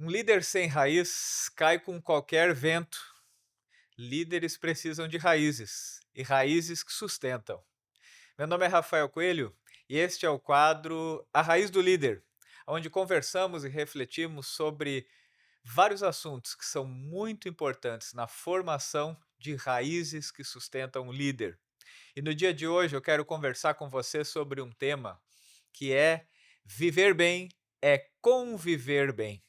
Um líder sem raiz cai com qualquer vento. Líderes precisam de raízes e raízes que sustentam. Meu nome é Rafael Coelho e este é o quadro A Raiz do Líder, onde conversamos e refletimos sobre vários assuntos que são muito importantes na formação de raízes que sustentam o líder. E no dia de hoje eu quero conversar com você sobre um tema que é viver bem é conviver bem.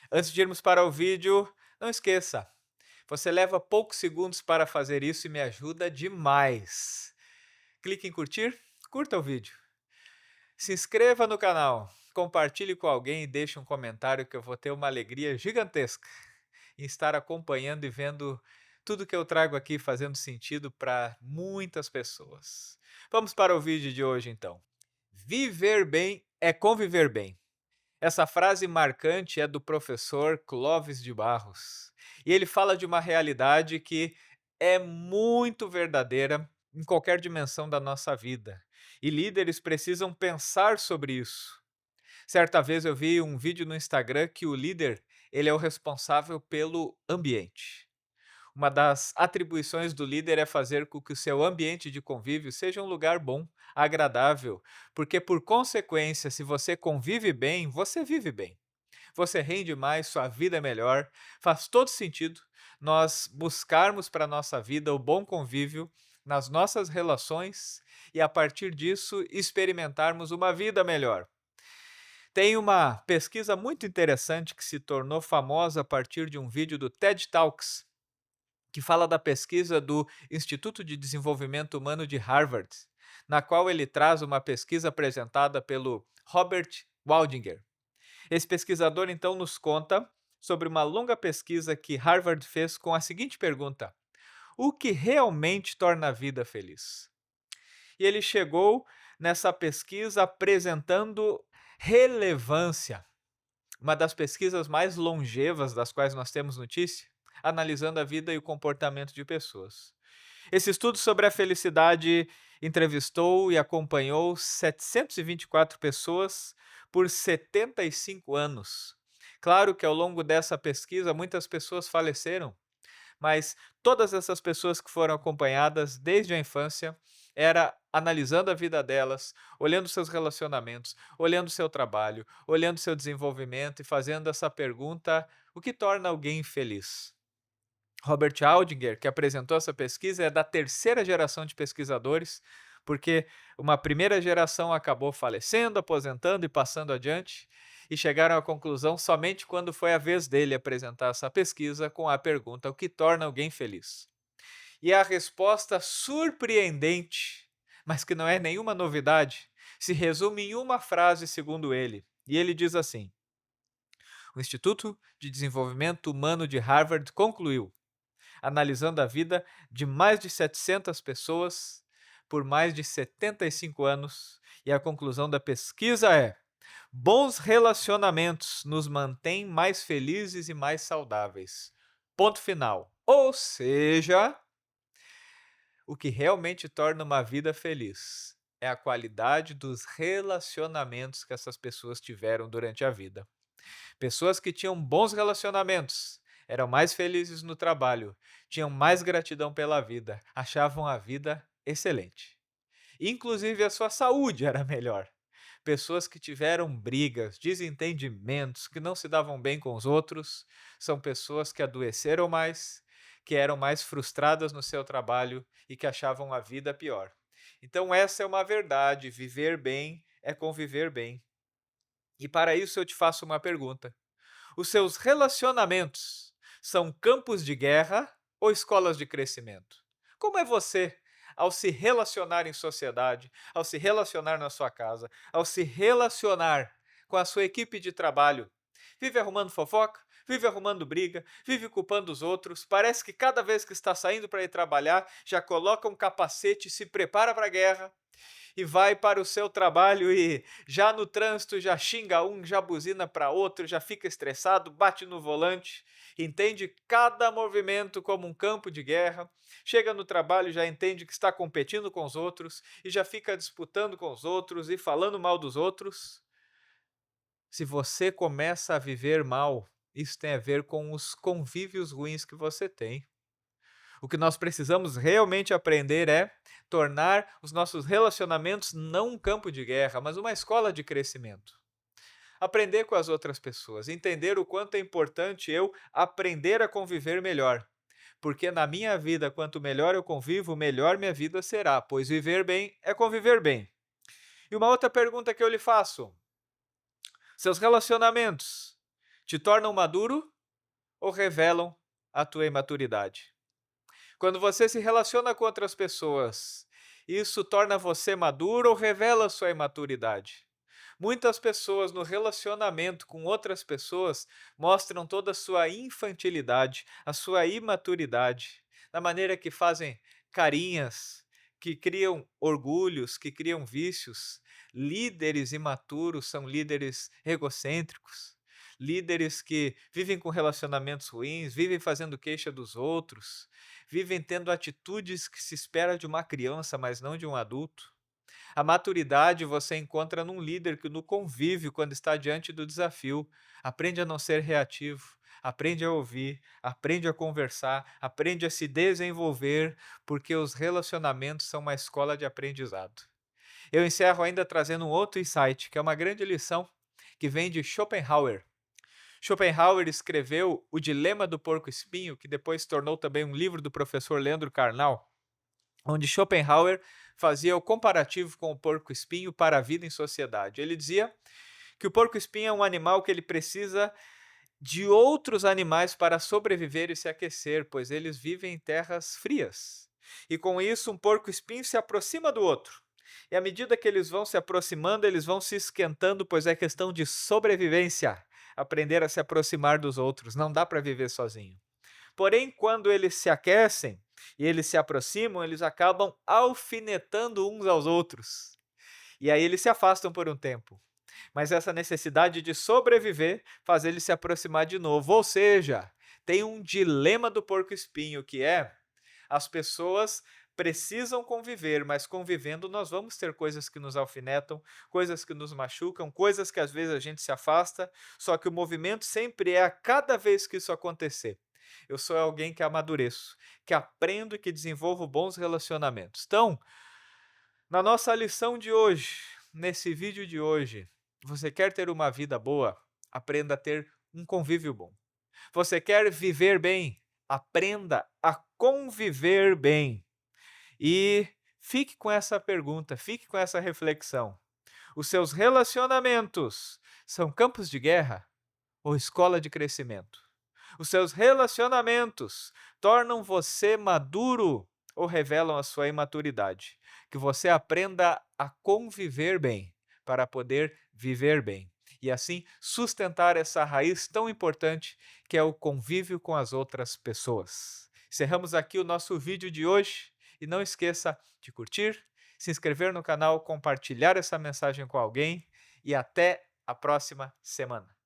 Antes de irmos para o vídeo, não esqueça, você leva poucos segundos para fazer isso e me ajuda demais. Clique em curtir, curta o vídeo. Se inscreva no canal, compartilhe com alguém e deixe um comentário que eu vou ter uma alegria gigantesca em estar acompanhando e vendo tudo que eu trago aqui fazendo sentido para muitas pessoas. Vamos para o vídeo de hoje então. Viver bem é conviver bem. Essa frase marcante é do professor Clóvis de Barros. E ele fala de uma realidade que é muito verdadeira em qualquer dimensão da nossa vida. E líderes precisam pensar sobre isso. Certa vez eu vi um vídeo no Instagram que o líder, ele é o responsável pelo ambiente. Uma das atribuições do líder é fazer com que o seu ambiente de convívio seja um lugar bom, agradável, porque por consequência, se você convive bem, você vive bem. Você rende mais, sua vida é melhor. Faz todo sentido nós buscarmos para a nossa vida o bom convívio nas nossas relações e a partir disso experimentarmos uma vida melhor. Tem uma pesquisa muito interessante que se tornou famosa a partir de um vídeo do TED Talks, que fala da pesquisa do Instituto de Desenvolvimento Humano de Harvard, na qual ele traz uma pesquisa apresentada pelo Robert Waldinger. Esse pesquisador então nos conta sobre uma longa pesquisa que Harvard fez com a seguinte pergunta: o que realmente torna a vida feliz? E ele chegou nessa pesquisa apresentando relevância, uma das pesquisas mais longevas das quais nós temos notícia, analisando a vida e o comportamento de pessoas. Esse estudo sobre a felicidade entrevistou e acompanhou 724 pessoas por 75 anos. Claro que ao longo dessa pesquisa muitas pessoas faleceram, mas todas essas pessoas que foram acompanhadas desde a infância era analisando a vida delas, olhando seus relacionamentos, olhando seu trabalho, olhando seu desenvolvimento e fazendo essa pergunta: o que torna alguém feliz? Robert Aldinger, que apresentou essa pesquisa, é da terceira geração de pesquisadores, porque uma primeira geração acabou falecendo, aposentando e passando adiante, e chegaram à conclusão somente quando foi a vez dele apresentar essa pesquisa com a pergunta: o que torna alguém feliz? E a resposta surpreendente, mas que não é nenhuma novidade, se resume em uma frase, segundo ele. E ele diz assim: o Instituto de Desenvolvimento Humano de Harvard concluiu, analisando a vida de mais de 700 pessoas por mais de 75 anos, e a conclusão da pesquisa é: bons relacionamentos nos mantêm mais felizes e mais saudáveis. Ponto final. Ou seja, o que realmente torna uma vida feliz é a qualidade dos relacionamentos que essas pessoas tiveram durante a vida. Pessoas que tinham bons relacionamentos eram mais felizes no trabalho, tinham mais gratidão pela vida, achavam a vida excelente. Inclusive a sua saúde era melhor. Pessoas que tiveram brigas, desentendimentos, que não se davam bem com os outros, são pessoas que adoeceram mais, que eram mais frustradas no seu trabalho e que achavam a vida pior. Então, essa é uma verdade: viver bem é conviver bem. E para isso eu te faço uma pergunta: os seus relacionamentos são campos de guerra ou escolas de crescimento? Como é você ao se relacionar em sociedade, ao se relacionar na sua casa, ao se relacionar com a sua equipe de trabalho? Vive arrumando fofoca? Vive arrumando briga? Vive culpando os outros? Parece que cada vez que está saindo para ir trabalhar, já coloca um capacete e se prepara para a guerra e vai para o seu trabalho e já no trânsito já xinga um, já buzina para outro, já fica estressado, bate no volante, entende cada movimento como um campo de guerra, chega no trabalho, já entende que está competindo com os outros e já fica disputando com os outros e falando mal dos outros. Se você começa a viver mal, Isso tem a ver com os convívios ruins que você tem. O que nós precisamos realmente aprender é tornar os nossos relacionamentos não um campo de guerra, mas uma escola de crescimento. Aprender com as outras pessoas, entender o quanto é importante eu aprender a conviver melhor. Porque na minha vida, quanto melhor eu convivo, melhor minha vida será, pois viver bem é conviver bem. E uma outra pergunta que eu lhe faço: seus relacionamentos te tornam maduro ou revelam a tua imaturidade? Quando você se relaciona com outras pessoas, isso torna você maduro ou revela sua imaturidade? Muitas pessoas no relacionamento com outras pessoas mostram toda a sua infantilidade, a sua imaturidade, na maneira que fazem carinhas, que criam orgulhos, que criam vícios. Líderes imaturos são líderes egocêntricos, líderes que vivem com relacionamentos ruins, vivem fazendo queixa dos outros, vivem tendo atitudes que se espera de uma criança, mas não de um adulto. A maturidade você encontra num líder que no convívio, quando está diante do desafio, aprende a não ser reativo, aprende a ouvir, aprende a conversar, aprende a se desenvolver, porque os relacionamentos são uma escola de aprendizado. Eu encerro ainda trazendo um outro insight, que é uma grande lição que vem de Schopenhauer. Schopenhauer escreveu O Dilema do Porco-Espinho, que depois se tornou também um livro do professor Leandro Carnal, onde Schopenhauer fazia o comparativo com o porco-espinho para a vida em sociedade. Ele dizia que o porco-espinho é um animal que ele precisa de outros animais para sobreviver e se aquecer, pois eles vivem em terras frias. E com isso, um porco-espinho se aproxima do outro. E à medida que eles vão se aproximando, eles vão se esquentando, pois é questão de sobrevivência. Aprender a se aproximar dos outros, não dá para viver sozinho. Porém, quando eles se aquecem e eles se aproximam, eles acabam alfinetando uns aos outros. E aí eles se afastam por um tempo. Mas essa necessidade de sobreviver faz eles se aproximar de novo. Ou seja, tem um dilema do porco-espinho, que é: as pessoas precisam conviver, mas convivendo nós vamos ter coisas que nos alfinetam, coisas que nos machucam, coisas que às vezes a gente se afasta, só que o movimento sempre é a cada vez que isso acontecer. Eu sou alguém que amadureço, que aprendo e que desenvolvo bons relacionamentos. Então, na nossa lição de hoje, nesse vídeo de hoje, você quer ter uma vida boa? Aprenda a ter um convívio bom. Você quer viver bem? Aprenda a conviver bem. E fique com essa pergunta, fique com essa reflexão. Os seus relacionamentos são campos de guerra ou escola de crescimento? Os seus relacionamentos tornam você maduro ou revelam a sua imaturidade? Que você aprenda a conviver bem para poder viver bem e assim sustentar essa raiz tão importante que é o convívio com as outras pessoas. Encerramos aqui o nosso vídeo de hoje e não esqueça de curtir, se inscrever no canal, compartilhar essa mensagem com alguém e até a próxima semana.